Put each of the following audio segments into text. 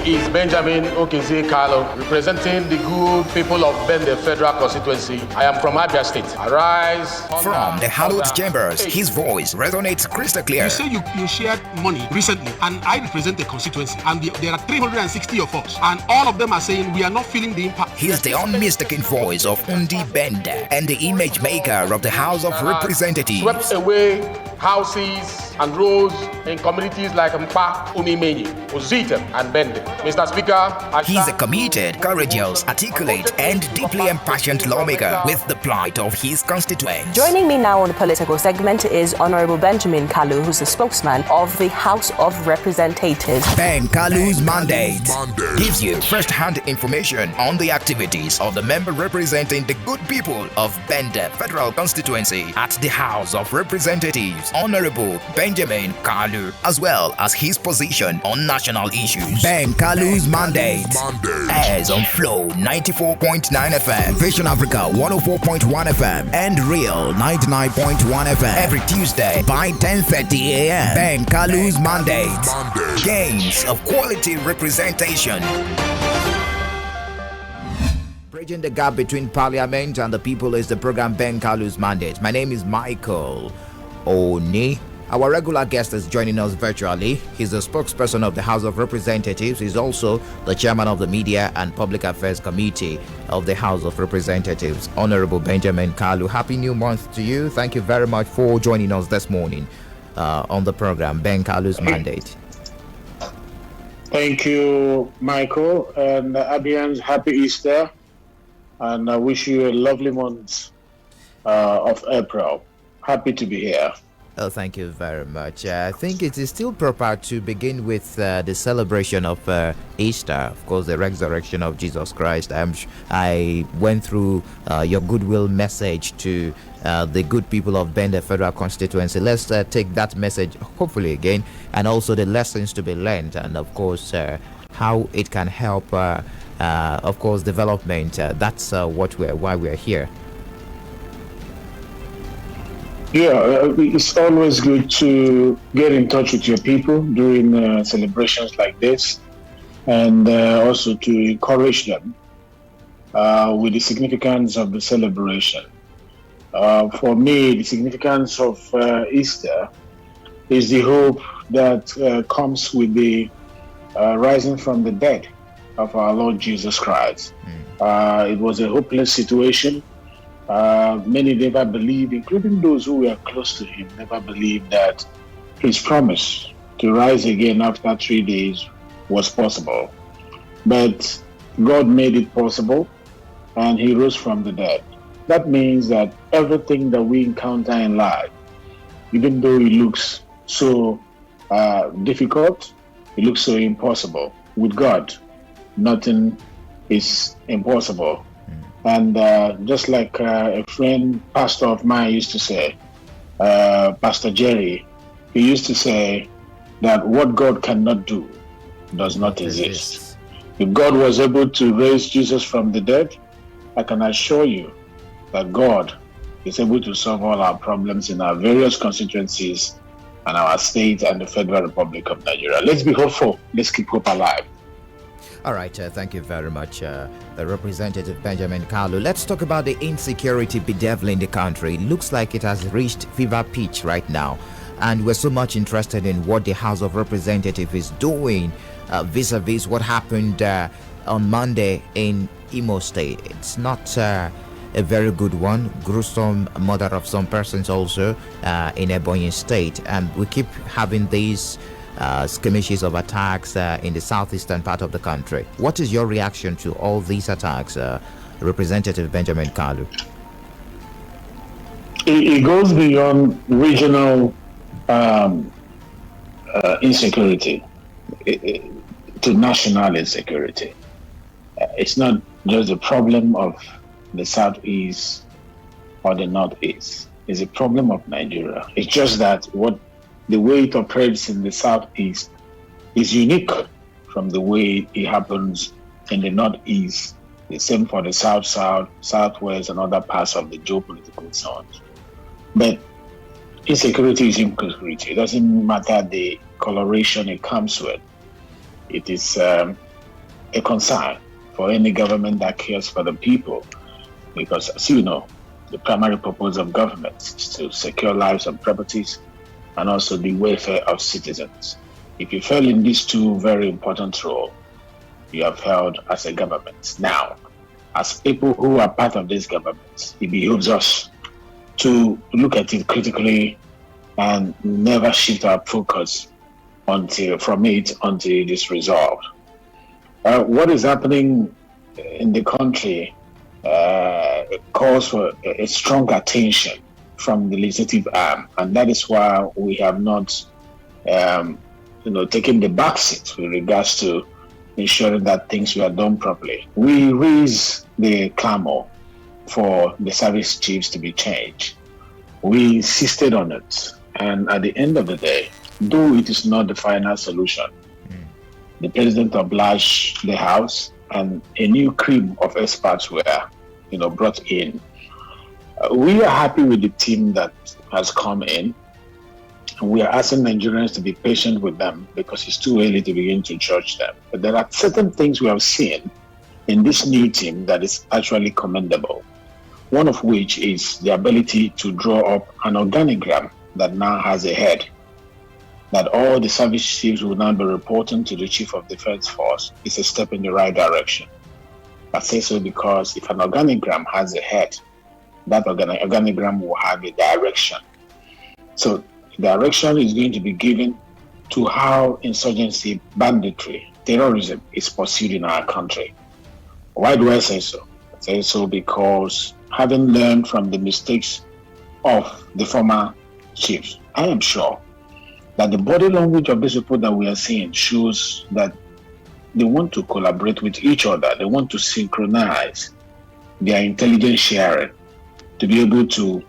is Benjamin Okeze Kalu, representing the good people of Bende Federal Constituency. I am from Abia State. Arise. From the hallowed chambers, his voice resonates crystal clear. You say you shared money recently, and I represent the constituency, and there are 360 of us, and all of them are saying we are not feeling the impact. He's the unmistaken voice of Undi Bende and the image maker of the House of Representatives. Swept away houses and roads in communities like Mpa, Umimenyi, Uzita, and Bende. Mr. Speaker, he's a committed, courageous, articulate, and deeply impassioned lawmaker with the plight of his constituents. Joining me now on the political segment is Honorable Benjamin Kalu, who's the spokesman of the House of Representatives. Ben Kalu's mandate gives you first-hand information on the activities of the member representing the good people of Bende Federal Constituency at the House of Representatives, Honorable Benjamin Kalu, as well as his position on national issues. Ben Kalu's mandate airs on Flow 94.9 FM, Vision Africa 104.1 FM, and Real 99.1 FM every Tuesday by 10:30 a.m. Ben Kalu's mandate. Gains of quality representation. Bridging the gap between Parliament and the people is the program Ben Kalu's mandate. My name is Michael Oni. Our regular guest is joining us virtually. He's the spokesperson of the House of Representatives. He's also the chairman of the Media and Public Affairs Committee of the House of Representatives. Honorable Benjamin Kalu, happy new month to you. Thank you very much for joining us this morning on the program, Ben Kalu's mandate. Thank you, Michael, and Abians, happy Easter, and I wish you a lovely month of April. Happy to be here. Oh, thank you very much. I think it is still proper to begin with the celebration of Easter, of course, the resurrection of Jesus Christ. I went through your goodwill message to the good people of Bende Federal Constituency. Let's take that message, hopefully, again, and also the lessons to be learned, and of course, how it can help, of course, development. That's why we're here. Yeah, it's always good to get in touch with your people during celebrations like this, and also to encourage them with the significance of the celebration. For me, the significance of Easter is the hope that comes with the rising from the dead of our Lord Jesus Christ. It was a hopeless situation. Many never believed, including those who were close to him, never believed that his promise to rise again after 3 days was possible. But God made it possible, and he rose from the dead. That means that everything that we encounter in life, even though it looks so difficult, it looks so impossible, with God, nothing is impossible. And just like a friend, pastor of mine used to say, Pastor Jerry, he used to say that what God cannot do does not exist. If God was able to raise Jesus from the dead, I can assure you that God is able to solve all our problems in our various constituencies and our state and the Federal Republic of Nigeria. Let's be hopeful. Let's keep hope alive. All right, thank you very much, Representative Benjamin Kalu. Let's talk about the insecurity bedeviling the country. It looks like it has reached fever pitch right now, and we're so much interested in what the House of Representatives is doing vis-a-vis what happened on Monday in Imo State. It's not a very good one. Gruesome murder of some persons also in Ebonyi State, and we keep having these skirmishes of attacks in the southeastern part of the country. What is your reaction to all these attacks, Representative Benjamin Kalu? It goes beyond regional insecurity to national insecurity. It's not just a problem of the southeast or the northeast. It's a problem of Nigeria. It's just that the way it operates in the southeast is unique from the way it happens in the northeast. The same for the south, southwest, and other parts of the geopolitical zones. But insecurity is insecurity. It doesn't matter the coloration it comes with. It is a concern for any government that cares for the people, because as you know, the primary purpose of government is to secure lives and properties and also the welfare of citizens. If you fail in these two very important roles, you have failed as a government. Now, as people who are part of this government, it behooves us to look at it critically and never shift our focus until it is resolved. What is happening in the country calls for a strong attention from the legislative arm, and that is why we have not, taken the back seat with regards to ensuring that things were done properly. We raise the clamor for the service chiefs to be changed. We insisted on it, and at the end of the day, though it is not the final solution, the president obliged the House, and a new cream of experts were, brought in. We are happy with the team that has come in, and we are asking Nigerians to be patient with them because it's too early to begin to judge them. But there are certain things we have seen in this new team that is actually commendable. One of which is the ability to draw up an organigram that now has a head, that all the service chiefs will now be reporting to the Chief of Defense Force is a step in the right direction. I say so because if an organigram has a head, that organigram will have a direction. So direction is going to be given to how insurgency, banditry, terrorism is pursued in our country. Why do I say so? I say so because having learned from the mistakes of the former chiefs, I am sure that the body language of this report that we are seeing shows that they want to collaborate with each other. They want to synchronize their intelligence sharing to be able to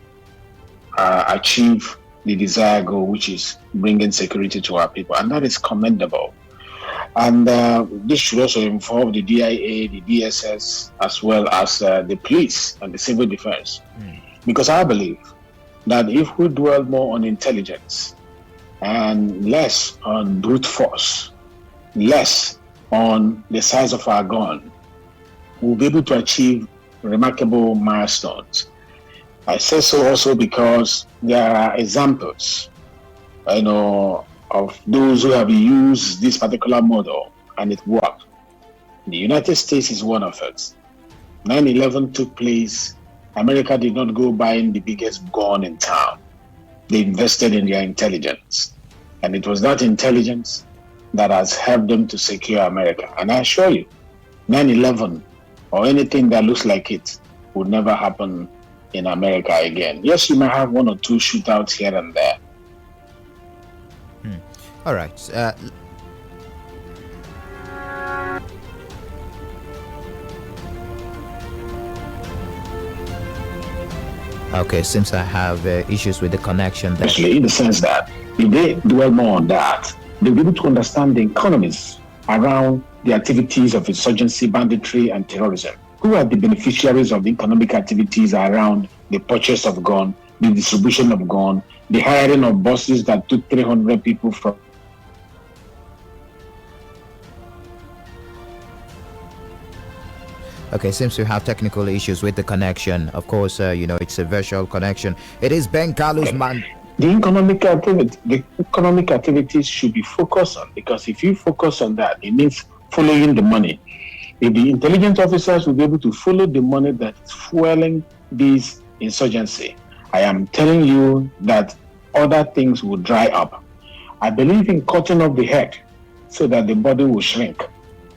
achieve the desired goal, which is bringing security to our people. And that is commendable. And this should also involve the DIA, the DSS, as well as the police and the civil defense. Because I believe that if we dwell more on intelligence and less on brute force, less on the size of our gun, we'll be able to achieve remarkable milestones. I say so also because there are examples, of those who have used this particular model and it worked. The United States is one of it. 9/11 took place. America did not go buying the biggest gun in town. They invested in their intelligence. And it was that intelligence that has helped them to secure America. And I assure you, 9/11 or anything that looks like it would never happen in America again. Yes, you might have one or two shootouts here and there. All right. Okay, seems I have issues with the connection there. Especially in the sense that if they dwell more on that, they'll be able to understand the economies around the activities of insurgency, banditry, and terrorism. Who are the beneficiaries of the economic activities around the purchase of gun, the distribution of gun, the hiring of buses that took 300 people from. Okay, seems to have technical issues with the connection. Of course, it's a virtual connection. It is Ben Kalu'S man. The economic activities should be focused on, because if you focus on that, it means following the money. If the intelligence officers will be able to follow the money that is fueling this insurgency, I am telling you that other things will dry up. I believe in cutting off the head so that the body will shrink.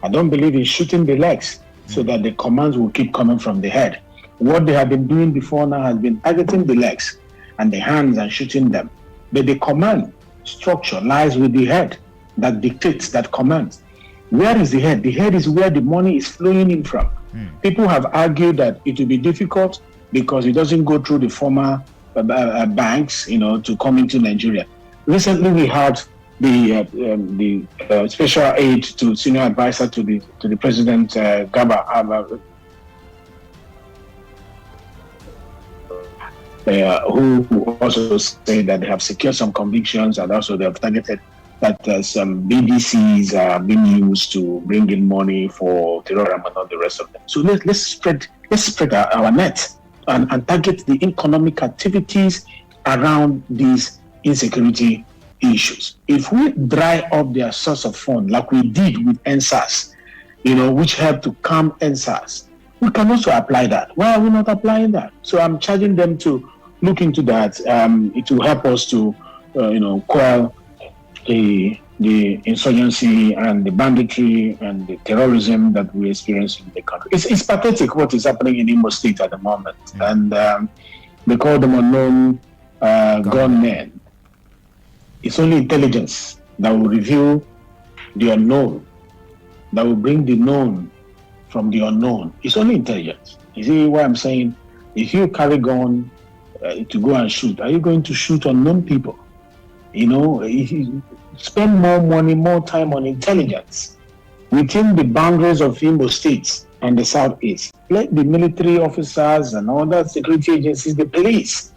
I don't believe in shooting the legs so that the commands will keep coming from the head. What they have been doing before now has been targeting the legs and the hands and shooting them. But the command structure lies with the head that dictates, that commands. Where is the head? The head is where the money is flowing in from. People have argued that it will be difficult because it doesn't go through the former banks, to come into Nigeria. Recently, we had the special aide to senior advisor to the president, Gaba, who also say that they have secured some convictions and also they have targeted that some BDCs are being used to bring in money for terrorism and all the rest of them. So let's spread our net and target the economic activities around these insecurity issues. If we dry up their source of fund like we did with NSAS, which helped to calm NSAS, we can also apply that. Why are we not applying that? So I'm charging them to look into that. It will help us to, quell the insurgency and the banditry and the terrorism that we experience in the country. It's pathetic what is happening in Imo State at the moment. And they call them unknown gunmen. It's only intelligence that will reveal the unknown, that will bring the known from the unknown. It's only intelligence. You see why I'm saying, if you carry gun to go and shoot, are you going to shoot unknown people? If you spend more money, more time on intelligence within the boundaries of Imo State and the Southeast. Let the military officers and other security agencies, the police.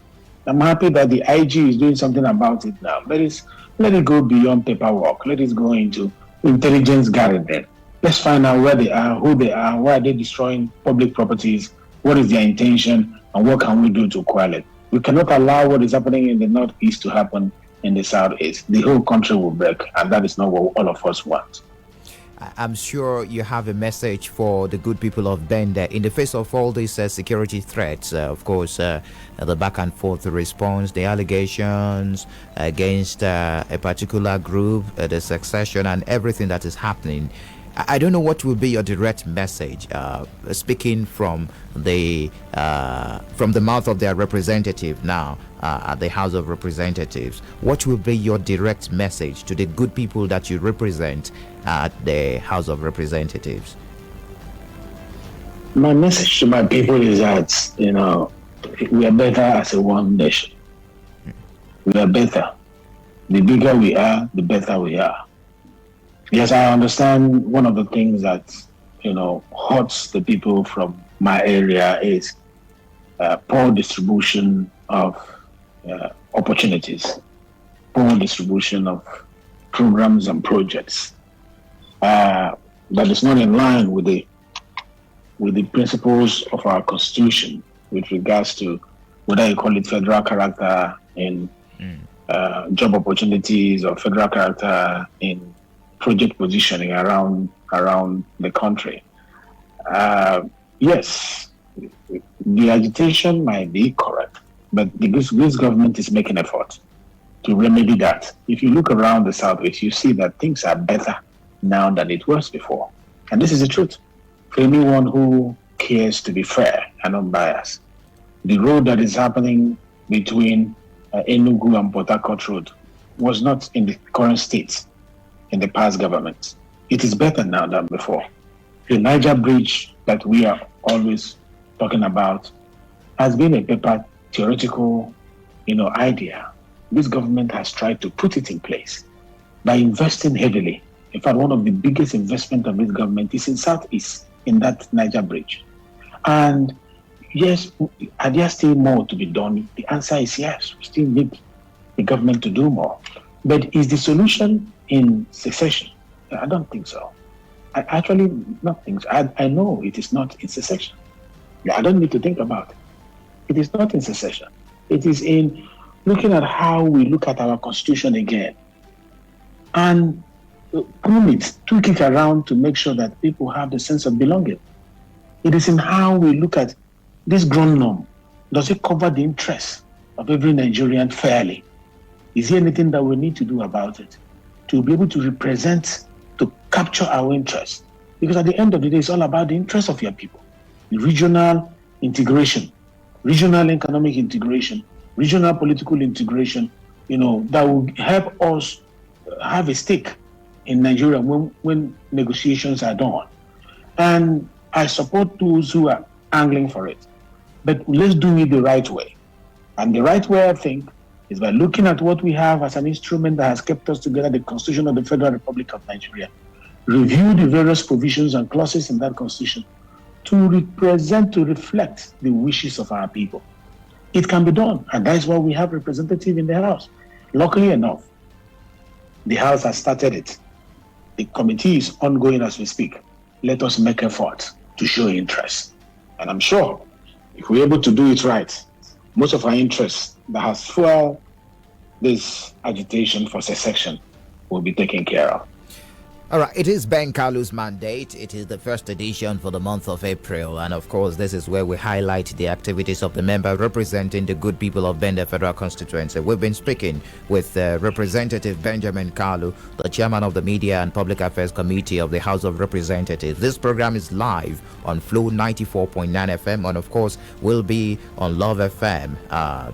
I'm happy that the IG is doing something about it now. Let it go beyond paperwork. Let it go into intelligence gathering. Let's find out where they are, who they are, why are they destroying public properties, what is their intention, and what can we do to quell it. We cannot allow what is happening in the Northeast to happen in the Southeast. The whole country will break, and that is not what all of us want. I'm sure you have a message for the good people of Bende in the face of all these security threats. Of course, the back and forth response, the allegations against a particular group, the succession, and everything that is happening. I don't know what will be your direct message, speaking from the mouth of their representative now at the House of Representatives. What will be your direct message to the good people that you represent at the House of Representatives? My message to my people is that, we are better as a one nation. We are better. The bigger we are, the better we are. Yes, I understand one of the things that, hurts the people from my area is poor distribution of opportunities, poor distribution of programs and projects. That is not in line with the principles of our Constitution with regards to whether you call it federal character in job opportunities or federal character in project positioning around the country. Yes, the agitation might be correct, but this government is making effort to remedy that. If you look around the Southwest, you see that things are better now than it was before. And this is the truth. For anyone who cares to be fair and unbiased, the road that is happening between Enugu and Port Harcourt Road was not in the current state in the past government. It is better now than before. The Niger Bridge that we are always talking about has been a paper theoretical, idea. This government has tried to put it in place by investing heavily. In fact, one of the biggest investment of this government is in Southeast, in that Niger Bridge. And yes, are there still more to be done? The answer is yes. We still need the government to do more. But is the solution in secession? I don't think so. I actually not think so. I know it is not in secession. I don't need to think about it. It is not in secession. It is in looking at how we look at our Constitution again and tweak it around to make sure that people have the sense of belonging. It is in how we look at this ground norm. Does it cover the interests of every Nigerian fairly? Is there anything that we need to do about it to be able to represent, to capture our interests? Because at the end of the day, it's all about the interests of your people. The regional integration, regional economic integration, regional political integration, that will help us have a stake in Nigeria when negotiations are done. And I support those who are angling for it. But let's do it the right way. And the right way, I think, is by looking at what we have as an instrument that has kept us together, the Constitution of the Federal Republic of Nigeria. Review the various provisions and clauses in that Constitution to reflect the wishes of our people. It can be done, and that is why we have representatives in the House. Luckily enough, The House has started it. The committee is ongoing as we speak. Let us make effort to show interest. And I'm sure if we're able to do it right, most of our interests that has fueled this agitation for secession will be taken care of. All right, it is Ben Kalu's mandate. It is the first edition for the month of April. And of course, this is where we highlight the activities of the member representing the good people of Bende Federal Constituency. We've been speaking with Representative Benjamin Kalu, the chairman of the Media and Public Affairs Committee of the House of Representatives. This program is live on Flow 94.9 FM. And of course, will be on Love FM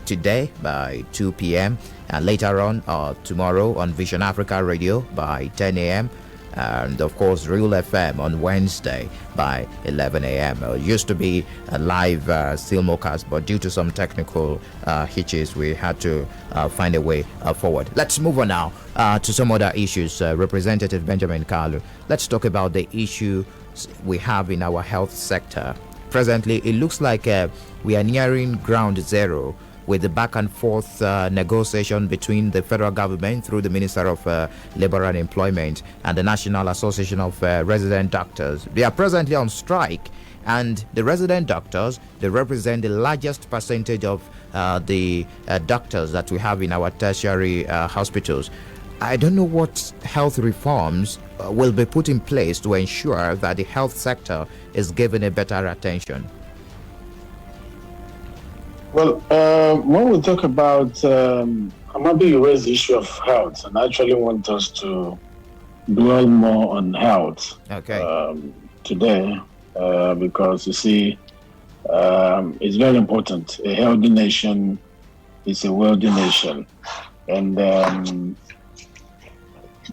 today by 2 p.m. And later on tomorrow on Vision Africa Radio by 10 a.m. And of course Real FM on Wednesday by 11 a.m. It used to be a live simulcast, but due to some technical hitches, we had to find a way forward. Let's move on now to some other issues. Representative Benjamin Kalu, let's talk about the issue we have in our health sector. Presently, it looks like we are nearing ground zero with the back and forth negotiation between the federal government through the Minister of Labor and Employment and the National Association of Resident Doctors. They are presently on strike, and the resident doctors, they represent the largest percentage of the doctors that we have in our tertiary hospitals. I don't know what health reforms will be put in place to ensure that the health sector is given a better attention. Well, when we talk about, Amadi, you raised the issue of health, and I actually want us to dwell more on health today, because you see, it's very important. A healthy nation is a wealthy nation. And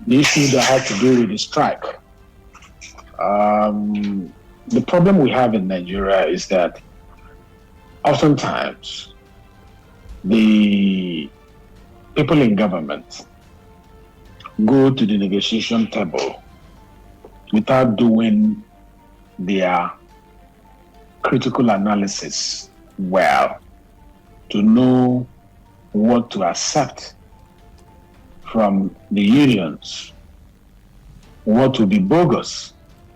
the issue that had to do with the strike, the problem we have in Nigeria is that oftentimes, the people in government go to the negotiation table without doing their critical analysis well to know what to accept from the unions, what will be bogus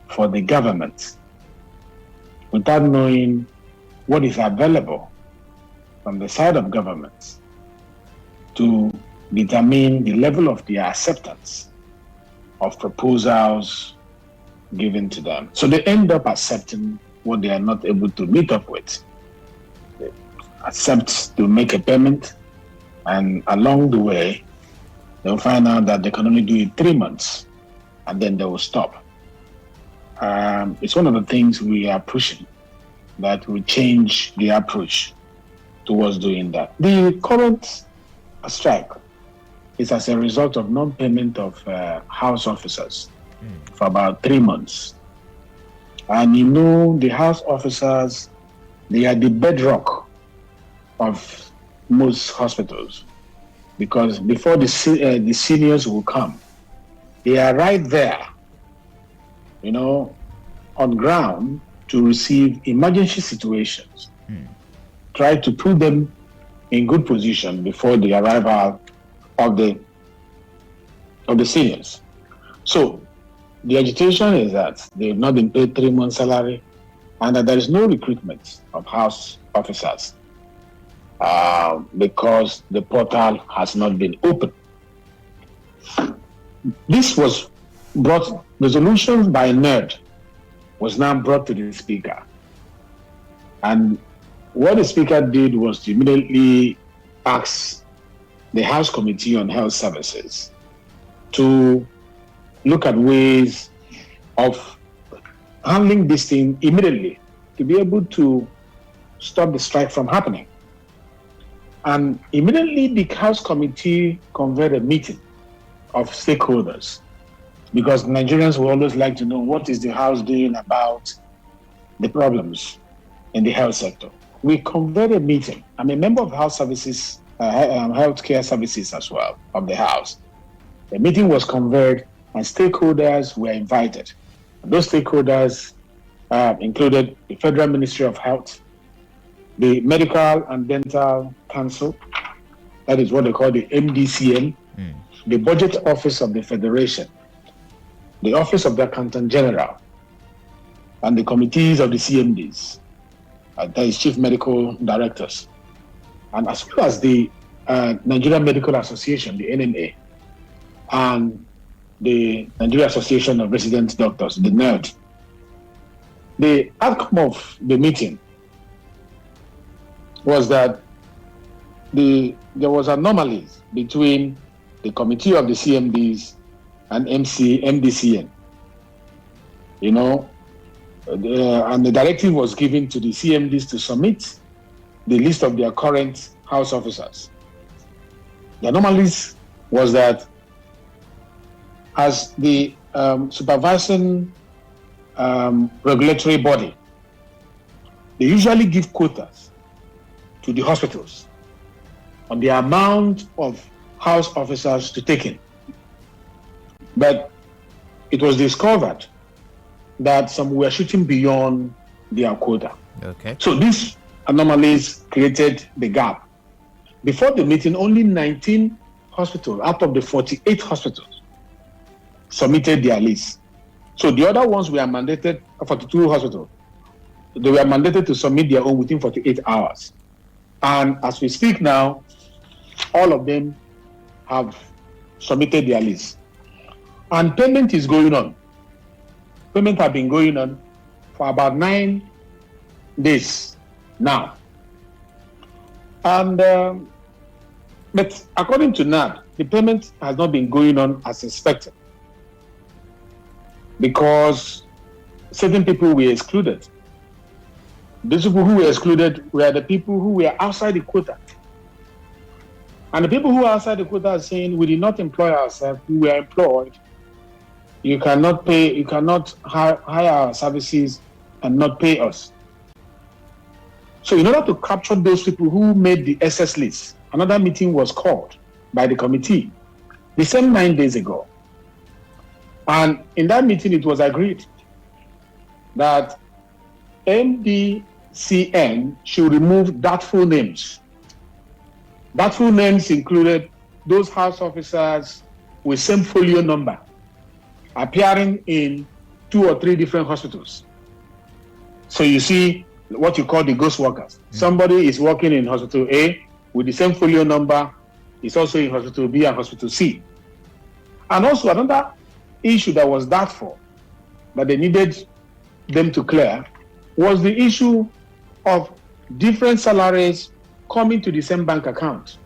for the government, without knowing what is available from the side of government to determine the level of their acceptance of proposals given to them. So they end up accepting what they are not able to meet up with. They accept to make a payment, and along the way, they'll find out that they can only do it 3 months, and then they will stop. It's one of the things we are pushing, that will change the approach towards doing that. The current strike is as a result of non-payment of house officers for about 3 months. And you know, the house officers, they are the bedrock of most hospitals, because before the seniors will come, they are right there, you know, on ground, to receive emergency situations, try to put them in good position before the arrival of the seniors. So the agitation is that they've not been paid 3 months' salary, and that there is no recruitment of house officers because the portal has not been open. This was brought, resolution by NERD was now brought to the speaker. And what the speaker did was to immediately ask the House Committee on Health Services to look at ways of handling this thing immediately to be able to stop the strike from happening. And immediately the House Committee convened a meeting of stakeholders, because Nigerians will always like to know what is the House doing about the problems in the health sector. We convened a meeting. I'm a member of House Services, Healthcare Services as well, of the House. The meeting was convened and stakeholders were invited. Those stakeholders included the Federal Ministry of Health, the Medical and Dental Council, that is what they call the MDCM, the Budget Office of the Federation, the Office of the Accountant General, and the committees of the CMDs, that is Chief Medical Directors, and as well as the Nigerian Medical Association, the NMA, and the Nigeria Association of Resident Doctors, the NERD. The outcome of the meeting was that there was anomalies between the committee of the CMDs and MDCN. You know, and the directive was given to the CMDs to submit the list of their current house officers. The anomalies was that as the supervising regulatory body, they usually give quotas to the hospitals on the amount of house officers to take in. But it was discovered that some were shooting beyond their quota. Okay. So these anomalies created the gap. Before the meeting, only 19 hospitals out of the 48 hospitals submitted their list. So the other ones were mandated, 42 hospitals, they were mandated to submit their own within 48 hours. And as we speak now, all of them have submitted their list. And payment is going on. Payment have been going on for about 9 days now. And but according to NAD, the payment has not been going on as expected because certain people were excluded. These people who were excluded were the people who were outside the quota. And the people who are outside the quota are saying, we did not employ ourselves, we were employed. You cannot pay, you cannot hire our services and not pay us. So in order to capture those people who made the SS list, another meeting was called by the committee the same 9 days ago. And in that meeting, it was agreed that MDCN should remove doubtful names. Doubtful names included those house officers with same folio number appearing in 2 or 3 different hospitals. So you see what you call the ghost workers. Somebody is working in hospital A with the same folio number, is also in hospital B and hospital C. And also another issue that was doubtful that they needed them to clear was the issue of different salaries coming to the same bank account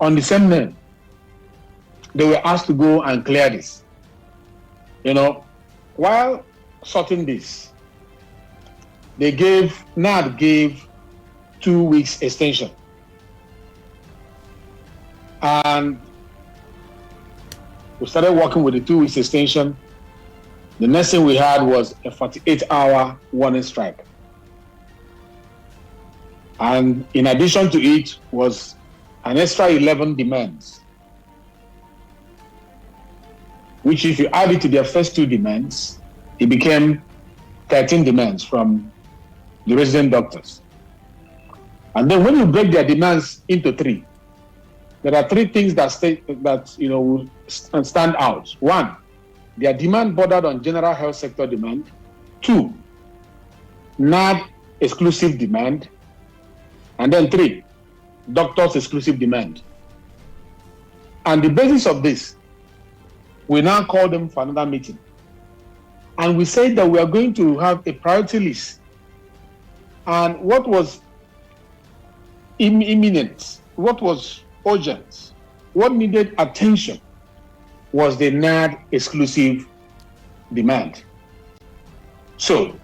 on the same name. They were asked to go and clear this. You know, while sorting this, NAD gave 2 weeks extension. And we started working with the 2 weeks extension. The next thing we had was a 48-hour warning strike. And in addition to it was an extra 11 demands, which if you add it to their first 2 demands, it became 13 demands from the resident doctors. And then when you break their demands into 3, there are 3 things that will stand out. 1, their demand bordered on general health sector demand. 2, NAD exclusive demand. And then 3, doctors exclusive demand. And the basis of this, we now call them for another meeting. And we said that we are going to have a priority list. And what was imminent, what was urgent, what needed attention was the NAD exclusive demand. So,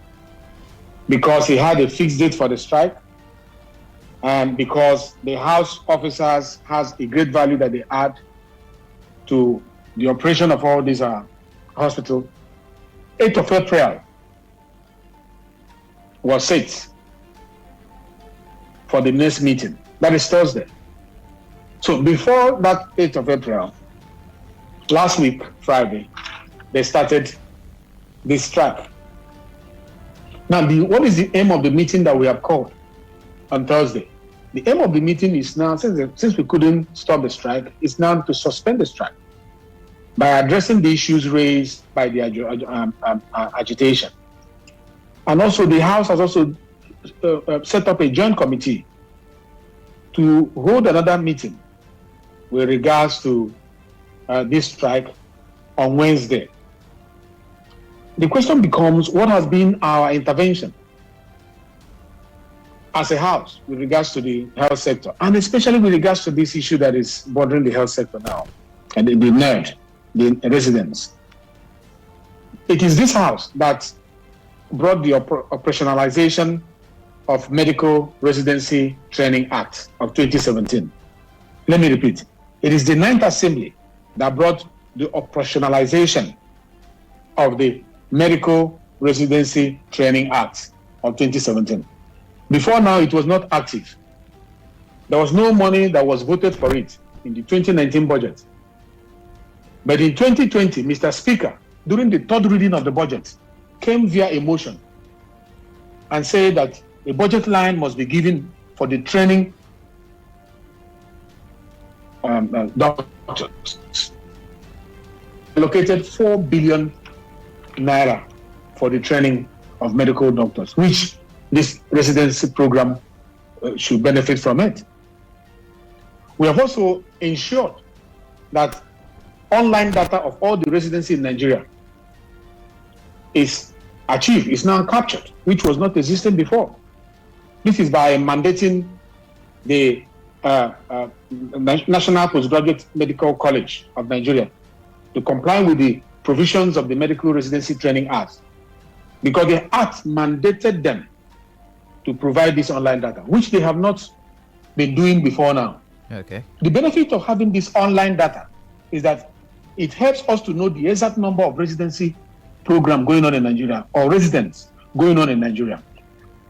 because he had a fixed date for the strike, and because the house officers has a great value that they add to the operation of all these hospitals, 8th of April was set for the next meeting. That is Thursday. So before that 8th of April, last week, Friday, they started this strike. Now, what is the aim of the meeting that we have called on Thursday? The aim of the meeting is now, since we couldn't stop the strike, is now to suspend the strike by addressing the issues raised by the agitation. And also the House has also set up a joint committee to hold another meeting with regards to this strike on Wednesday. The question becomes, what has been our intervention as a House with regards to the health sector, and especially with regards to this issue that is bothering the health sector now, and the NERD, the residents. It is this House that brought the operationalization of Medical Residency Training Act of 2017. Let me repeat. It is the 9th Assembly that brought the operationalization of the Medical Residency Training Act of 2017. Before now, it was not active. There was no money that was voted for it in the 2019 budget. But in 2020, Mr. Speaker, during the third reading of the budget, came via a motion and said that a budget line must be given for the training doctors. Allocated 4 billion naira for the training of medical doctors, which this residency program should benefit from it. We have also ensured that online data of all the residency in Nigeria is achieved, is now captured, which was not existing before. This is by mandating the National Postgraduate Medical College of Nigeria to comply with the provisions of the Medical Residency Training Act, because the Act mandated them to provide this online data, which they have not been doing before now. Okay. The benefit of having this online data is that it helps us to know the exact number of residency program going on in Nigeria, or residents going on in Nigeria.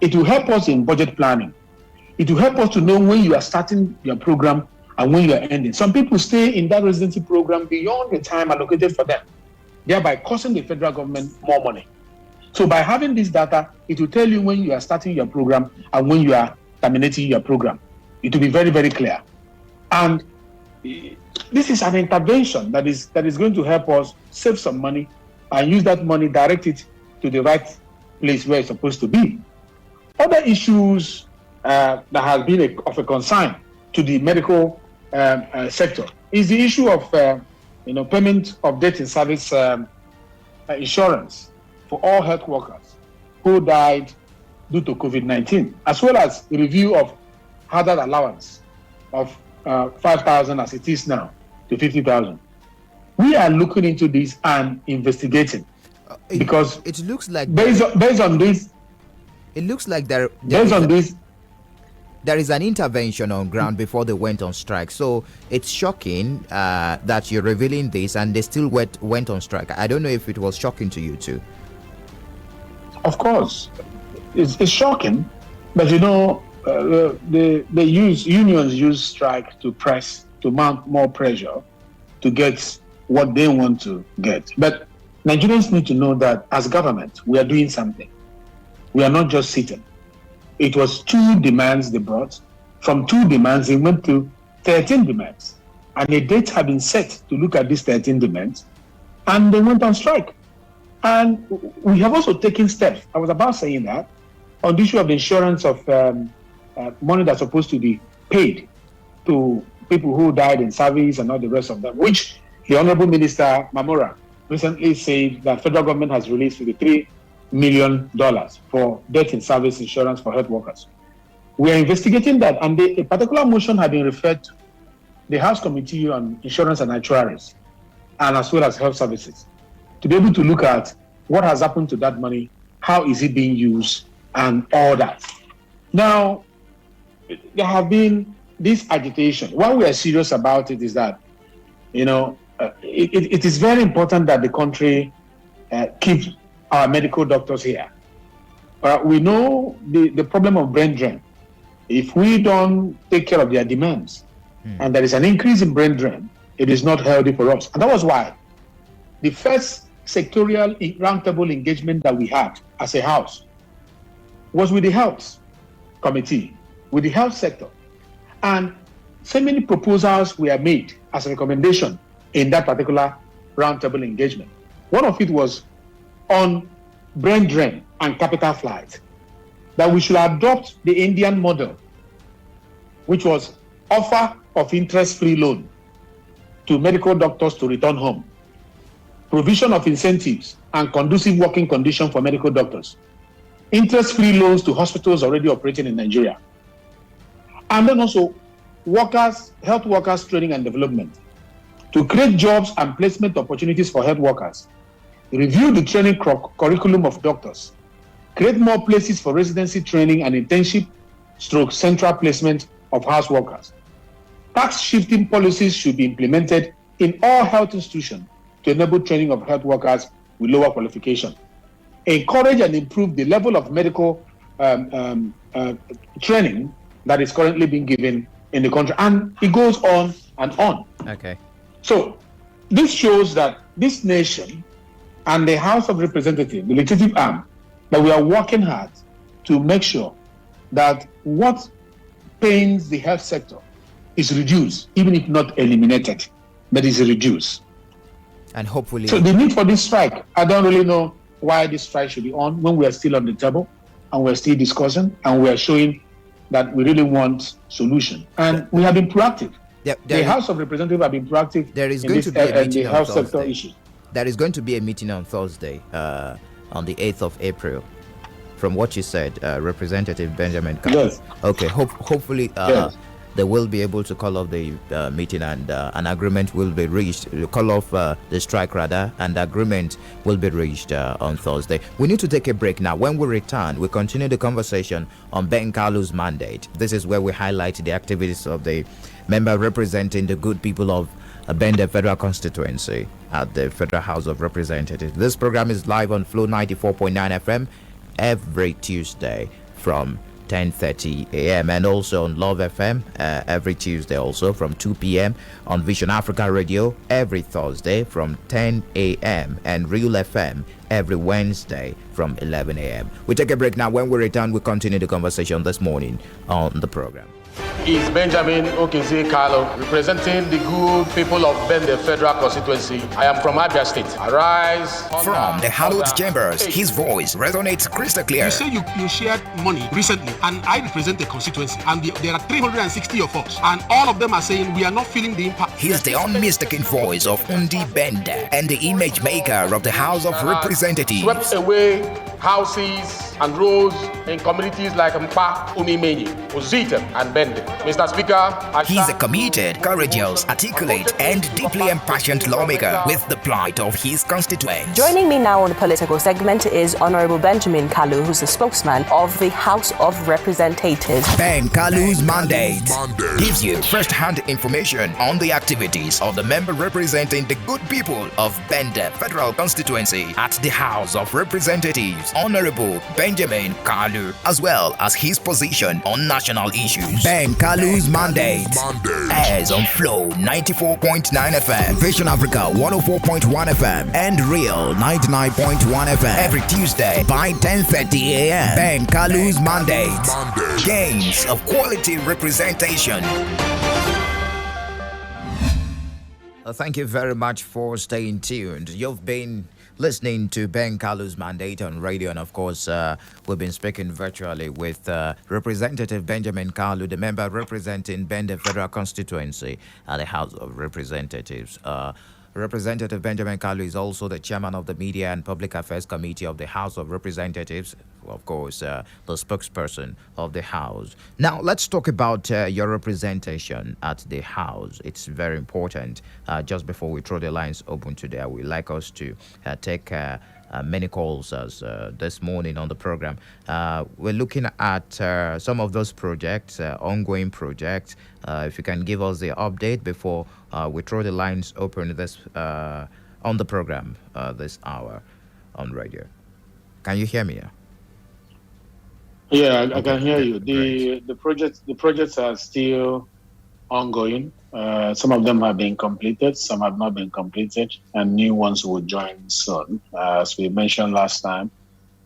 It will help us in budget planning. It will help us to know when you are starting your program and when you are ending. Some people stay in that residency program beyond the time allocated for them, thereby costing the federal government more money. So by having this data, it will tell you when you are starting your program and when you are terminating your program. It will be very, very clear. And this is an intervention that is going to help us save some money and use that money, direct it to the right place where it's supposed to be. Other issues that have been of a concern to the medical sector is the issue of payment of death in service insurance for all health workers who died due to COVID-19, as well as the review of hazard allowance of 5,000 as it is now to 50,000. We are looking into this and investigating because it looks like based on this, it looks like there is an intervention on ground before they went on strike. So it's shocking that you're revealing this and they still went on strike. I don't know if it was shocking to you too. Of course, it's shocking, but unions use strike to mount more pressure to get what they want to get. But Nigerians need to know that as government, we are doing something. We are not just sitting. It was 2 demands they brought. From 2 demands, it went to 13 demands. And a date had been set to look at these 13 demands, and they went on strike. And we have also taken steps. I was about saying that on the issue of the insurance of money that's supposed to be paid to people who died in service and all the rest of them, which the Honorable Minister Mamora recently said that federal government has released $53 million for death in service insurance for health workers. We are investigating that, and a particular motion had been referred to the House Committee on Insurance and Actuaries, and as well as health services, to be able to look at what has happened to that money, how is it being used, and all that. Now, there have been this agitation. Why we are serious about it is that, it is very important that the country keeps our medical doctors here. We know the problem of brain drain. If we don't take care of their demands, and there is an increase in brain drain, it is not healthy for us. And that was why the first sectorial roundtable engagement that we had as a house was with the health committee, with the health sector, And so many proposals were made as a recommendation in that particular roundtable engagement. One of it was on brain drain and capital flight, that we should adopt the Indian model, which was offer of interest-free loan to medical doctors to return home, provision of incentives and conducive working conditions for medical doctors, interest-free loans to hospitals already operating in Nigeria, and then also health workers training and development, to create jobs and placement opportunities for health workers, review the training curriculum of doctors, create more places for residency training and internship / central placement of house workers. Tax shifting policies should be implemented in all health institutions to enable training of health workers with lower qualification. Encourage and improve the level of medical training that is currently being given in the country. And it goes on and on. Okay. So this shows that this nation and the House of Representatives, the legislative arm, that we are working hard to make sure that what pains the health sector is reduced, even if not eliminated, but is reduced. And hopefully... So the need for this strike, I don't really know why this strike should be on when we are still on the table and we're still discussing and we are showing that we really want solution. And we have been proactive. The House of Representatives have been proactive. There is going to be a meeting the on health Thursday. sector issue. There is going to be a meeting on Thursday, on the 8th of April. From what you said, Representative Benjamin Kalu. Yes. Okay, hopefully Yes. they will be able to call off the meeting and an agreement will be reached. Call off the strike rather, and the agreement will be reached on Thursday. We need to take a break now. When we return, we continue the conversation on Ben Kalu's mandate. This is where we highlight the activities of the member representing the good people of Bende Federal Constituency at the Federal House of Representatives. This program is live on Flow 94.9 FM every Tuesday from 10:30 a.m. and also on Love FM every Tuesday also from 2 p.m. on Vision Africa Radio every Thursday from 10 a.m. and Real FM every Wednesday from 11 a.m. We take a break now. When we return, we continue the conversation this morning on the program. Is Benjamin Okeze Kalu, representing the good people of Bende Federal Constituency. I am from Abia State. Arise. From the hallowed chambers, his voice resonates crystal clear. You say you shared money recently, and I represent the constituency, and there are 360 of us, and all of them are saying we are not feeling the impact. He's the unmistaken voice of Undi Bende and the image maker of the House of Representatives. Swept away houses and roads in communities like Mpa, Umimenyi, Ozita, and Bende. Mr. Speaker, He's a committed, courageous, articulate, and deeply impassioned lawmaker with the plight of his constituents. Joining me now on the political segment is Honorable Benjamin Kalu, who's the spokesman of the House of Representatives. Ben Kalu's mandate gives you first-hand information on the activities of the member representing the good people of Bende Federal Constituency at the House of Representatives, Honorable Benjamin Kalu, as well as his position on national issues. Ben Kalu's mandate airs on Flow 94.9 FM, Vision Africa 104.1 FM, and Real 99.1 FM every Tuesday by 10:30 a.m. Ben Kalu's mandate, gains of quality representation. Thank you very much for staying tuned. You've been listening to Ben Kalu's mandate on radio, and of course we've been speaking virtually with Representative Benjamin Kalu, the member representing Bende Federal Constituency at the House of Representatives. Representative Benjamin Kalu is also the chairman of the Media and Public Affairs Committee of the House of Representatives, of course, the spokesperson of the House. Now, let's talk about your representation at the House. It's very important. Just before we throw the lines open today, I would like us to take many calls as this morning on the program. We're looking at some of those projects, ongoing projects. If you can give us the update before we throw the lines open this on the program this hour on radio. Can you hear me? Yeah, I can hear you. Great. The projects are still ongoing. Some of them have been completed, some have not been completed, and new ones will join soon. As we mentioned last time,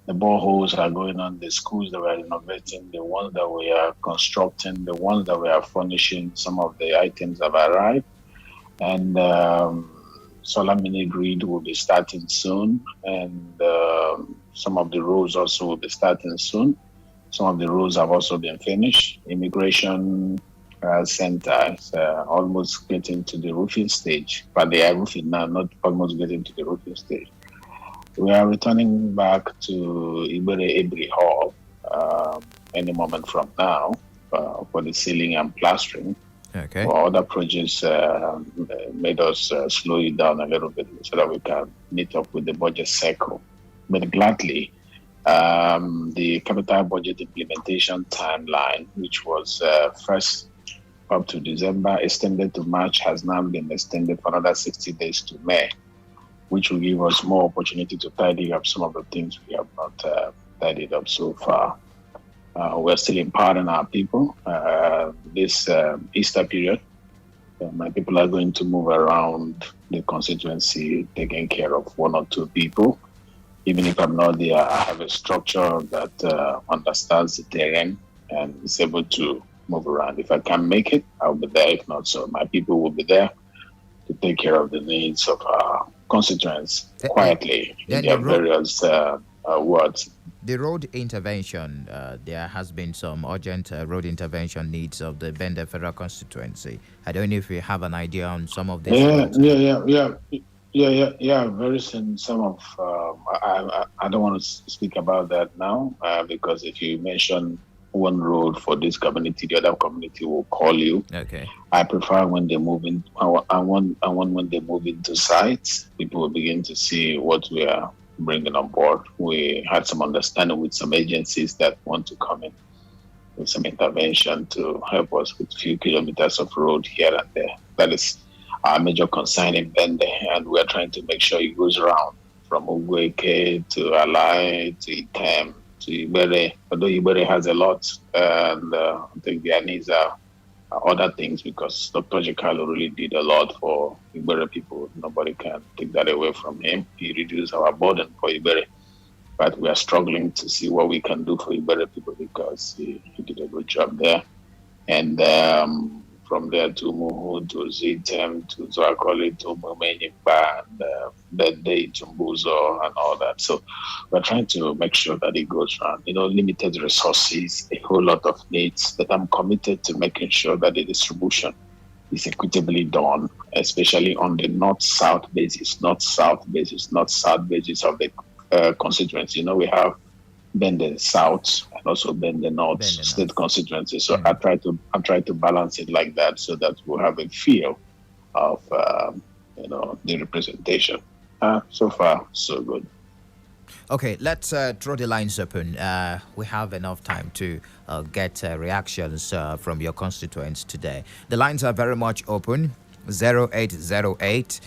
The boreholes are going on, the schools that we are renovating, the ones that we are constructing, the ones that we are furnishing, some of the items have arrived. And solar mini grid will be starting soon. And some of the roads also will be starting soon. Some of the roads have also been finished. Immigration center is almost getting to the roofing stage, but they are roofing now, not almost getting to the roofing stage. We are returning back to Ibere Ebri Hall any moment from now for the ceiling and plastering. Okay. Or other projects made us slow it down a little bit so that we can meet up with the budget cycle. But gladly, the capital budget implementation timeline, which was first up to December, extended to March, has now been extended for another 60 days to May, which will give us more opportunity to tidy up some of the things we have not tidied up so far. We're still empowering our people. This Easter period, my people are going to move around the constituency, taking care of one or two people. Even if I'm not there, I have a structure that understands the terrain and is able to move around. If I can make it, I'll be there. If not, so my people will be there to take care of the needs of our constituents quietly in their various wards. The road intervention, there has been some urgent road intervention needs of the Bende Federal Constituency. I don't know if you have an idea on some of these. Yeah. Very soon. Some of I don't want to speak about that now because if you mention one road for this community, the other community will call you. Okay. I prefer when they move in. I want when they move into sites, people will begin to see what we are bringing on board. We had some understanding with some agencies that want to come in with some intervention to help us with a few kilometers of road here and there. That is our major concern in Bende, and we are trying to make sure it goes around from Ugweke to Alai to Item to Ibere. Although Ibere has a lot, and I think their needs are other things because Dr. Jekalo really did a lot for Ibere people. Nobody can take that away from him. He reduced our burden for Ibere. But we are struggling to see what we can do for Ibere people because he did a good job there. And from there to Muhu, to Zitem, to Zoakoli, to Mumenyimba, and Bende, to Mbuzo, and all that. So we're trying to make sure that it goes around. Limited resources, a whole lot of needs, that I'm committed to making sure that the distribution is equitably done, especially on the north-south basis of the constituency. We have Bende South and also Bende North state constituency. So I try to balance it like that so that we'll have a feel of the representation. So far, so good. Okay, let's throw the lines open. We have enough time to get reactions from your constituents today. The lines are very much open. 0808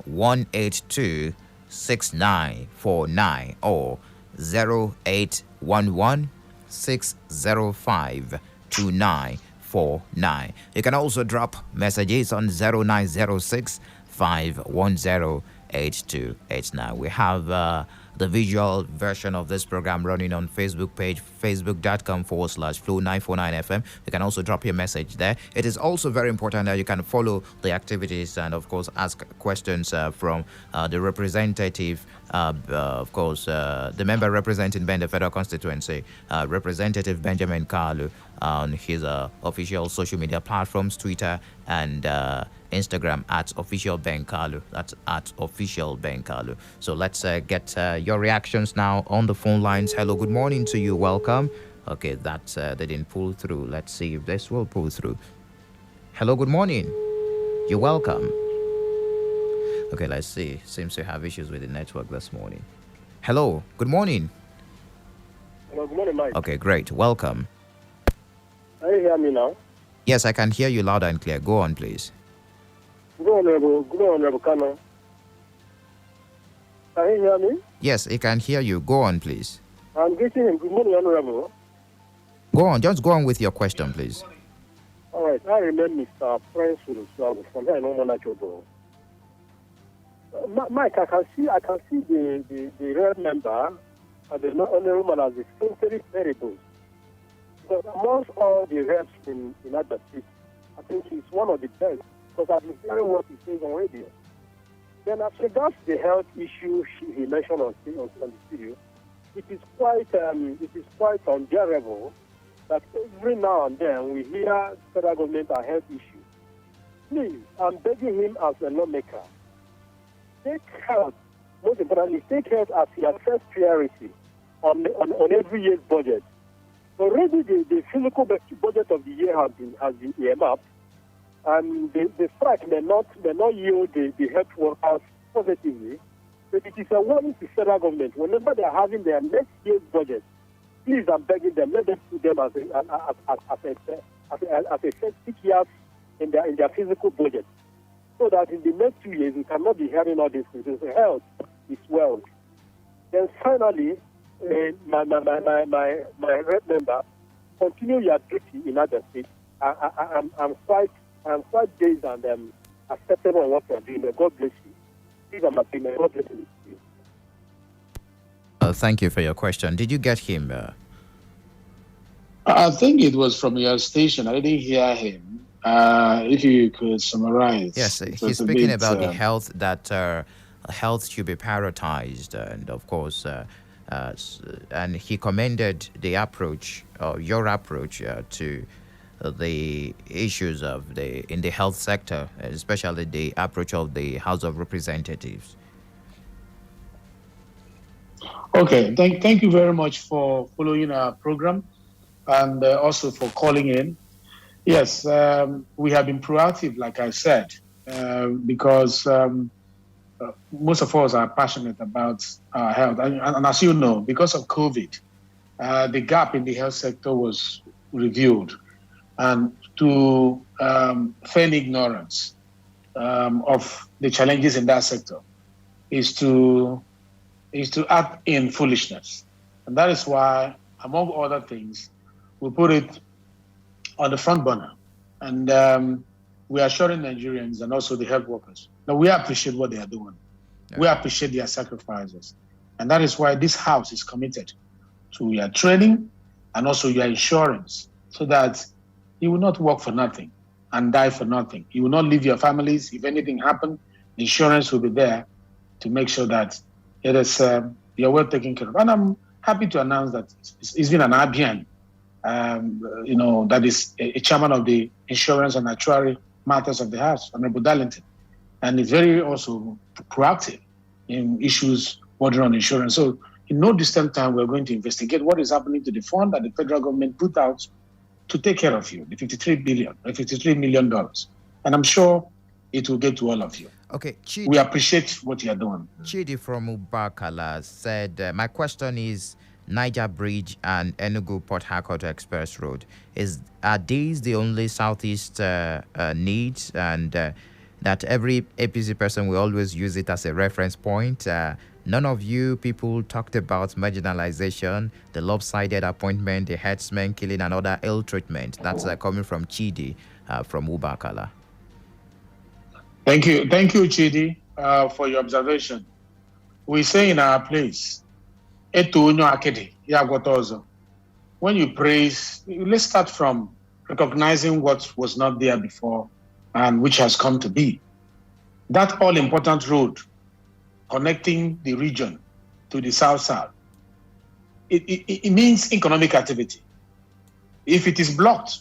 182 6949 or 0811 605 2949. You can also drop messages on 0906 510 8289. We have the visual version of this program running on Facebook page, facebook.com/Flow949FM. You can also drop your message there. It is also very important that you can follow the activities and, of course, ask questions from the representative, the member representing Bende Federal Constituency, Representative Benjamin Kalu, on his official social media platforms, Twitter and Instagram at official Ben Kalu. That's at official Ben Kalu. So let's get your reactions now on the phone lines. Hello, good morning to you. Welcome. Okay, that they didn't pull through. Let's see if this will pull through. Hello, good morning. You're welcome. Okay, let's see. Seems to have issues with the network this morning. Hello, good morning. Hello, good morning, Mike. Okay, great. Welcome. Can you hear me now? Yes, I can hear you loud and clear. Go on, please. Good Honorable Kano. Can you hear me? Yes, I can hear you. Go on, please. I'm getting him. Good morning, Honorable. Go on. Just go on with your question, please. All right. I remember Mr. Prince from here in Omonachobo. Mike, I can see the real member and the honorable man has distinctly terrible. But amongst all the reps in other states, I think he's one of the best, because I've been hearing what he says on radio. Then as regards the health issue he mentioned on the studio, it is quite unbearable that every now and then we hear federal government a health issue. Please, I'm begging him as a lawmaker, take health, most importantly, take health as your first priority on every year's budget. Already the physical budget of the year has been earmarked, and the strike may not yield the health workers positively, but it is a warning to federal government. Whenever they are having their next year's budget, please, I'm begging them, let them put them as a first 6 years in their physical budget, so that in the next 2 years we cannot be hearing all these things. So health is wealth. Then finally, my rep member, continue your duty in other states. I'm quite dazed and acceptable on what you're doing. May God bless you. Please, I'm happy. May God bless you. Thank you for your question. Did you get him? I think it was from your station. I didn't hear him. If you could summarize. Yes, he's speaking about the health, that health should be prioritized, and of course, and he commended the approach, your approach to the issues in the health sector, especially the approach of the House of Representatives. Okay, thank you very much for following our program, and also for calling in. Yes, we have been proactive, like I said, because most of us are passionate about our health. And as you know, because of COVID, the gap in the health sector was revealed. And to feign ignorance of the challenges in that sector is to act in foolishness. And that is why, among other things, we put it on the front burner. And we are assuring Nigerians and also the health workers that we appreciate what they are doing. Okay. We appreciate their sacrifices. And that is why this house is committed to your training and also your insurance, so that you will not work for nothing and die for nothing. You will not leave your families. If anything happens, insurance will be there to make sure that it is you're well taken care of. And I'm happy to announce that it's been an ABN, that is a chairman of the Insurance and Actuary Matters of the House, Honorable Darlington, and is very also proactive in issues bordering on insurance. So in no distant time, we're going to investigate what is happening to the fund that the federal government put out to take care of you, the $53 million. And I'm sure it will get to all of you. Okay, Chidi, we appreciate what you are doing. Chidi from Ubakala said, my question is, Niger Bridge and Enugu Port Harcourt Express Road, are these the only Southeast needs, and that every APC person will always use it as a reference point? None of you people talked about marginalization, the lopsided appointment, the headsman killing, and other ill treatment. That's coming from Chidi from Ubakala. Thank you, Chidi, for your observation. We say in our place, when you praise, let's start from recognizing what was not there before and which has come to be. That all-important road connecting the region to the south-south, it means economic activity. If it is blocked,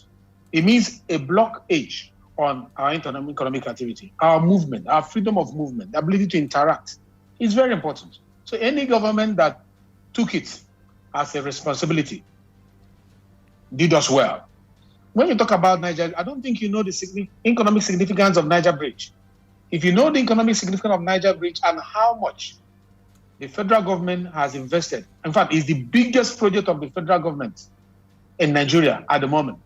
it means a blockage on our economic activity, our movement, our freedom of movement, the ability to interact. It's very important. So any government that took it as a responsibility did us well. When you talk about Niger, I don't think you know the economic significance of Niger Bridge. If you know the economic significance of Niger Bridge and how much the federal government has invested, in fact, it's the biggest project of the federal government in Nigeria at the moment.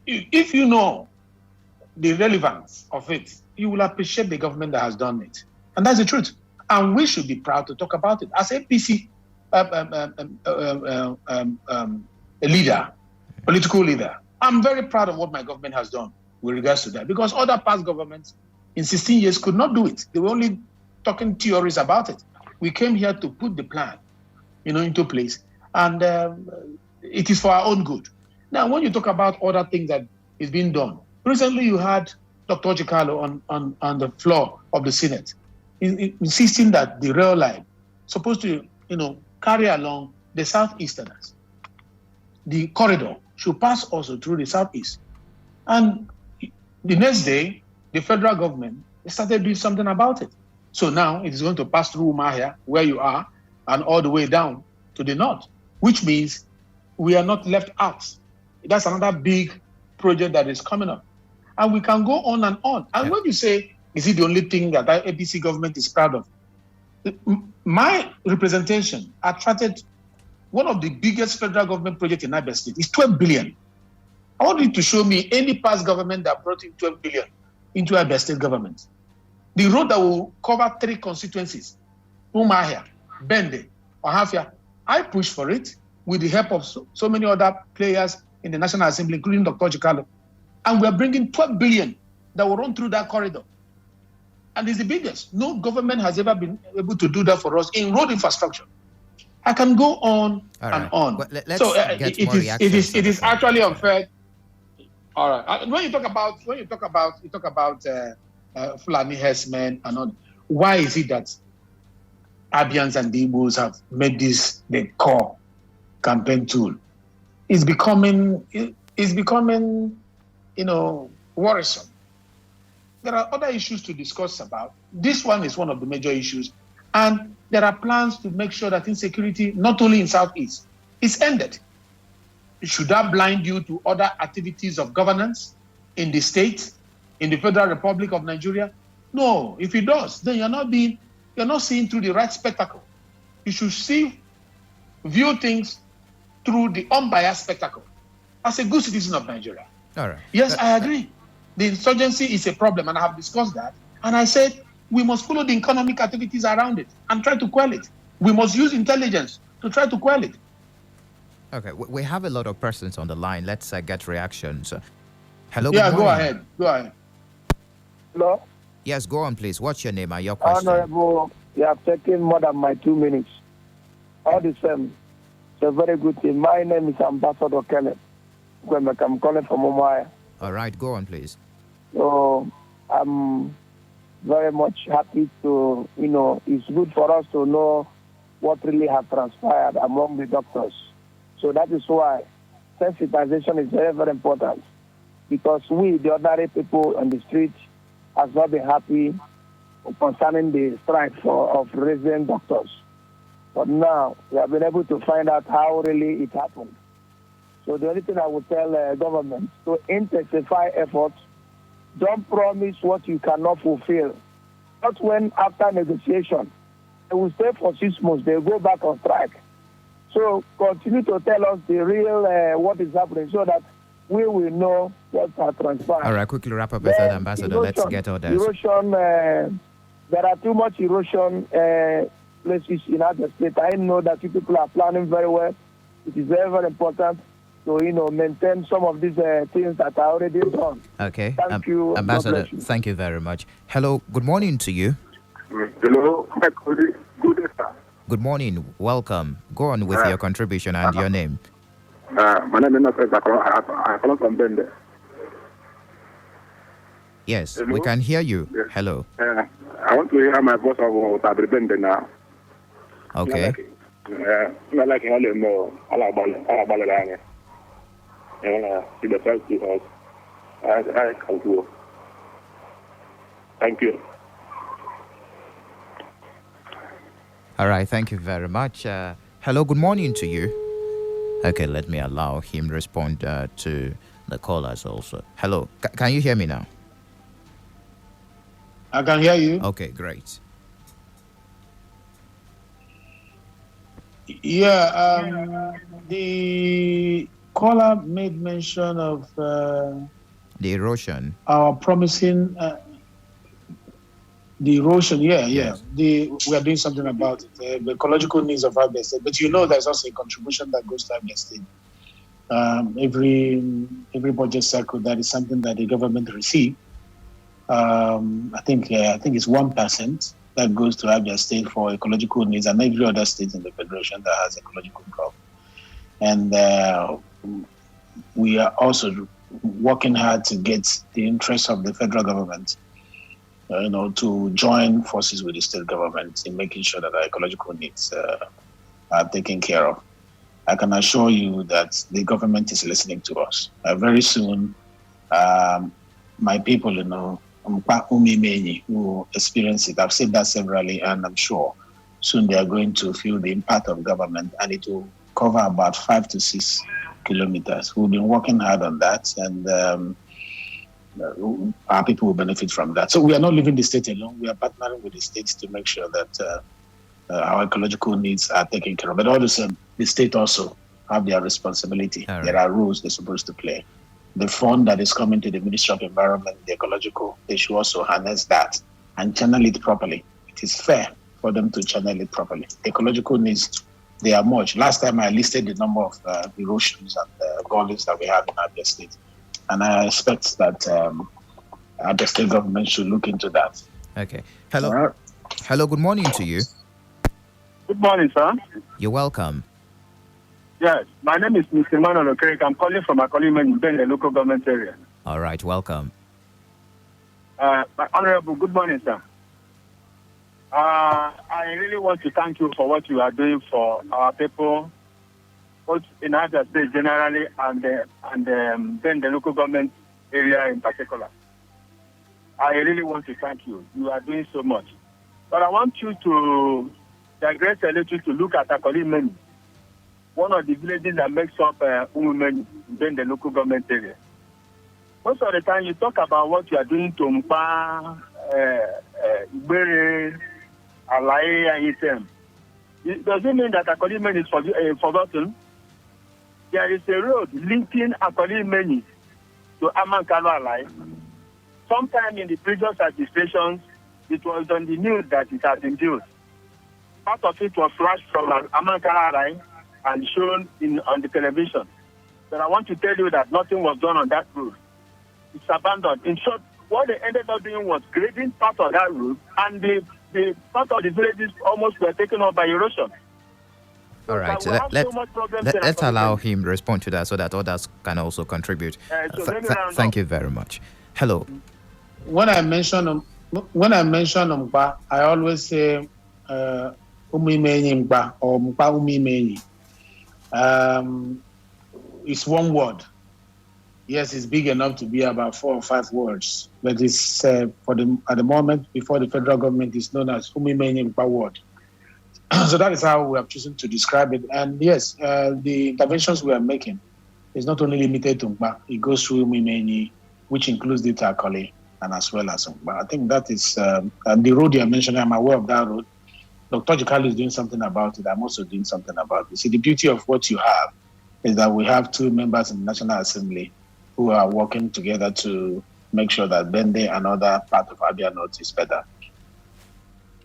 If you know the relevance of it, you will appreciate the government that has done it. And that's the truth. And we should be proud to talk about it. As APC, a leader, political leader, I'm very proud of what my government has done with regards to that, because other past governments in 16 years could not do it. They were only talking theories about it. We came here to put the plan into place. And it is for our own good. Now, when you talk about other things that is being done, recently you had Dr. Chikalo on the floor of the Senate, insisting that the rail line supposed to, carry along the Southeasterners. The corridor should pass also through the Southeast. And the next day, the federal government started doing something about it. So now it is going to pass through Umahia, where you are, and all the way down to the north, which means we are not left out. That's another big project that is coming up. And we can go on and on. And when you say, is it the only thing that the APC government is proud of? My representation attracted one of the biggest federal government projects in Niger State. It's 12 billion. I want you to show me any past government that brought in 12 billion into Niger State government. The road that will cover 3 constituencies, Umahia, Bende, Ohafia, I pushed for it with the help of so many other players in the National Assembly, including Dr. Chikalo. And we're bringing 12 billion that will run through that corridor. And it's the biggest. No government has ever been able to do that for us in road infrastructure. I can go on and on. Well, let's so get more it is actually unfair. All right. When you talk about Fulani herdsmen and all, why is it that Abians and Igbos have made this the core campaign tool? It's becoming worrisome. There are other issues to discuss about. This one is one of the major issues. And there are plans to make sure that insecurity, not only in Southeast, is ended. Should that blind you to other activities of governance in the state, in the Federal Republic of Nigeria? No. If it does, then you're not seeing through the right spectacle. You should view things through the unbiased spectacle as a good citizen of Nigeria. All right. Yes, I agree. The insurgency is a problem, and I have discussed that. And I said we must follow the economic activities around it and try to quell it. We must use intelligence to try to quell it. Okay, we have a lot of persons on the line. Let's get reactions. Hello. Yeah, good morning. Go ahead. Hello? Yes, go on, please. What's your name and your question? Honorable, you have taken more than my 2 minutes. All the same, it's a very good thing. My name is Ambassador Kenneth. I'm calling from Umaya. All right, go on, please. So I'm very much happy to, it's good for us to know what really has transpired among the doctors. So that is why sensitization is very, very important, because we, the ordinary people on the street, has not been happy concerning the strike of resident doctors. But now we have been able to find out how really it happened. So the only thing I would tell government to intensify efforts. Don't promise what you cannot fulfill. Not when after negotiation, they will stay for 6 months, they go back on strike. So continue to tell us the real what is happening so that we will know what has transpired. All right, quickly wrap up, Mr. Ambassador. Let's get all that. Erosion, there are too much erosion places in other states. I know that you people are planning very well. It is very, very important to maintain some of these things that are already done. Okay. Thank you, Ambassador. Thank you very much. Hello. Good morning to you. Hello. Good day, sir. Good morning. Welcome. Go on with your contribution and your name. My name is I come from Bende. Yes, Hello? we can hear you. Yes. Hello. I want to hear my voice of Bende now. Okay. I like him more. I like Ballerang. See the first to us. I can do. Thank you. All right. Thank you very much. Hello. Good morning to you. Okay, let me allow him respond to the callers also. Hello. Can you hear me now? I can hear you. Okay, great. Yeah, the caller made mention of the erosion. Our promising the erosion. Yeah. We are doing something about it. The ecological needs of Abia State, but there's also a contribution that goes to Abia State. Every budget cycle, that is something that the government receives. I think it's 1%. that goes to Abia State for ecological needs and every other state in the Federation that has ecological problem. And we are also working hard to get the interests of the federal government, to join forces with the state government in making sure that our ecological needs are taken care of. I can assure you that the government is listening to us. Very soon, my people, who experience it, I've said that severally, and I'm sure soon they are going to feel the impact of government, and it will cover about 5 to 6 kilometers. We've been working hard on that, and our people will benefit from that. So we are not leaving the state alone. We are partnering with the states to make sure that our ecological needs are taken care of. But all the same, the state also have their responsibility. Right. There are rules they're supposed to play. The fund that is coming to the Ministry of Environment, the ecological, they should also harness that and channel it properly. It is fair for them to channel it properly. Ecological needs, they are much. Last time I listed the number of erosions and gullies that we have in Abia State. And I expect that Abia State government should look into that. Okay. Hello. Hello, good morning to you. Good morning, sir. You're welcome. Yes, my name is Mr. Manuel Okereke. I'm calling from Akolimen in the local government area. All right, welcome. My Honorable, good morning, sir. I really want to thank you for what you are doing for our people, both in Abia State generally and then the local government area in particular. I really want to thank you. You are doing so much. But I want you to digress a little to look at Akolimen, one of the villages that makes up women in the local government area. Most of the time you talk about what you are doing to Mpa, Ibere, Alaye, and Item. Does it mean that Akolimen is forgotten? There is a road linking Akolimen to Amankalo Alaye. Sometime in the previous administrations, it was on the news that it had been built. Part of it was flashed from Amankalo Alaye and shown on the television. But I want to tell you that nothing was done on that road. It's abandoned. In short, what they ended up doing was grading part of that road, and the part of the villages almost were taken up by erosion. All right, so let's allow him to respond to that so that others can also contribute. Thank you very much. Hello. When I mention Mpa, I always say Umimenyi Mpa or Mpa Umimenyi. It's one word. Yes, it's big enough to be about 4 or 5 words, but it's at the moment before the federal government is known as Umimenyi Mpa word. So that is how we have chosen to describe it. And yes, the interventions we are making is not only limited to Mpa. It goes through Umimenyi, which includes the Takole and as well as Mpa. I think that is and the road you are mentioning. I'm aware of that road. Dr. Kalu'S is doing something about it. I'm also doing something about it. See, the beauty of what you have is that we have 2 members in the National Assembly who are working together to make sure that Bende and other part of Abia North is better.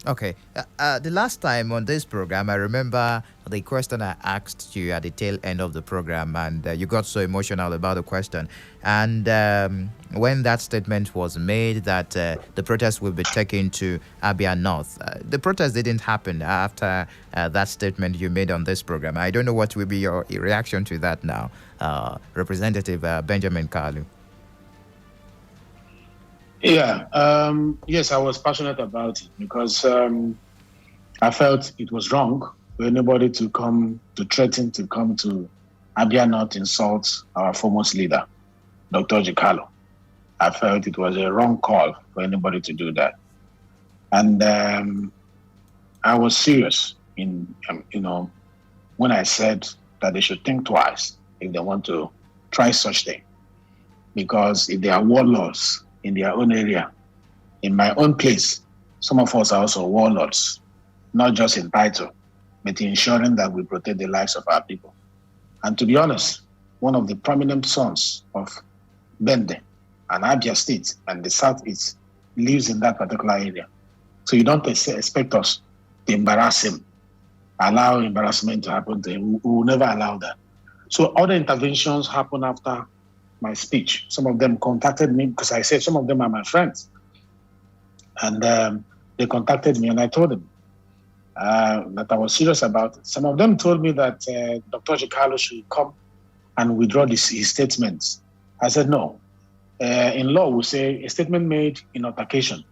Okay. The last time on this program, I remember the question I asked you at the tail end of the program, and you got so emotional about the question. And when that statement was made that the protest will be taken to Abia North, the protest didn't happen after that statement you made on this program. I don't know what will be your reaction to that now, Representative Benjamin Kalu. Yeah, yes, I was passionate about it because I felt it was wrong for anybody to threaten to come to Abia North insult our foremost leader, Dr. Kalu. I felt it was a wrong call for anybody to do that. And I was serious in, when I said that they should think twice if they want to try such thing. Because if there are warlords in their own area, in my own place, some of us are also warlords, not just in title, but ensuring that we protect the lives of our people. And to be honest, one of the prominent sons of Bende and Abia State and the Southeast lives in that particular area. So you don't expect us to embarrass him, allow embarrassment to happen to him. We will never allow that. So other interventions happen after my speech. Some of them contacted me because I said some of them are my friends. And they contacted me and I told them that I was serious about it. Some of them told me that Dr. Kalu'S should come and withdraw his statements. I said, no. In law, we say a statement made in altercation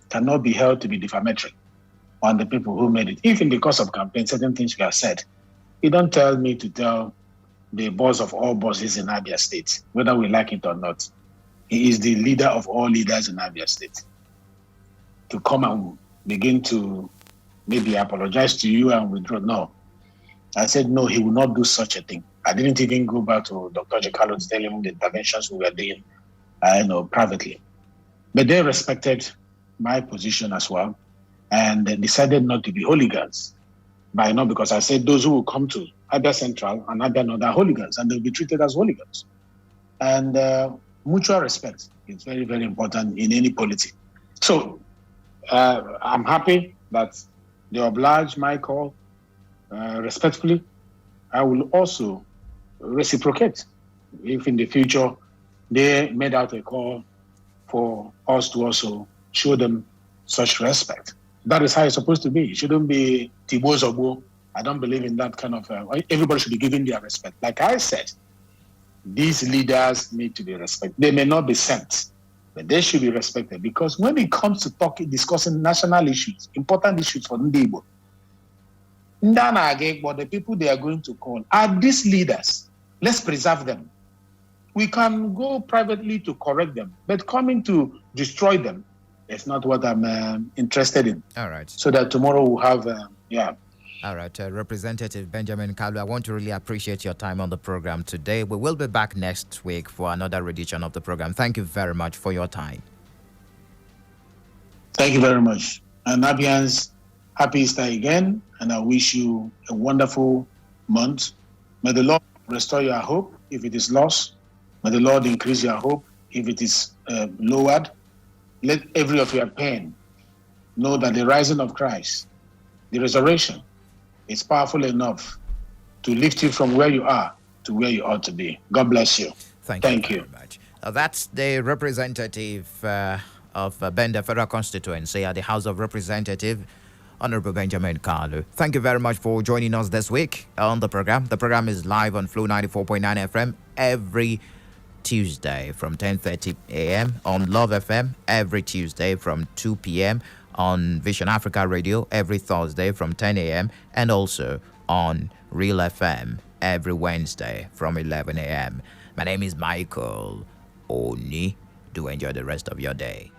cannot be held to be defamatory on the people who made it. If in the course of campaign, certain things were said, you don't tell me to tell the boss of all bosses in Abia State, whether we like it or not. He is the leader of all leaders in Abia State. To come and begin to maybe apologize to you and withdraw. No. I said, no, he will not do such a thing. I didn't even go back to Dr. Kalu'S to tell him the interventions we were doing, privately. But they respected my position as well, and they decided not to be hooligans. Because I said those who will come to Abia Central and Abia North are hooligans, and they'll be treated as hooligans. And mutual respect is very, very important in any polity. So I'm happy that they obliged my call respectfully. I will also reciprocate if in the future they made out a call for us to also show them such respect. That is how it's supposed to be. It shouldn't be Tibo Zobo. I don't believe in that kind of... everybody should be given their respect. Like I said, these leaders need to be respected. They may not be sent, but they should be respected. Because when it comes to discussing national issues, important issues for Ndibo, but the people they are going to call are these leaders. Let's preserve them. We can go privately to correct them, but coming to destroy them is not what I'm interested in. All right. So that tomorrow we'll have, All right, Representative Benjamin Kalu, I want to really appreciate your time on the program today. We will be back next week for another edition of the program. Thank you very much for your time. Thank you very much. And Abians, happy Easter again, and I wish you a wonderful month. May the Lord restore your hope if it is lost. May the Lord increase your hope if it is lowered. Let every of your pain know that the rising of Christ, the resurrection, is powerful enough to lift you from where you are to where you ought to be. God bless you. Thank you very much. That's the representative of Bender Federal Constituency at the House of Representatives, Honorable Benjamin Kalu. Thank you very much for joining us this week on the program. The program is live on Flow 94.9 FM every Tuesday from 10:30 a.m. on Love FM, every Tuesday from 2 p.m. on Vision Africa Radio, every Thursday from 10 a.m. and also on Real FM every Wednesday from 11 a.m. My name is Michael Oni. Do enjoy the rest of your day.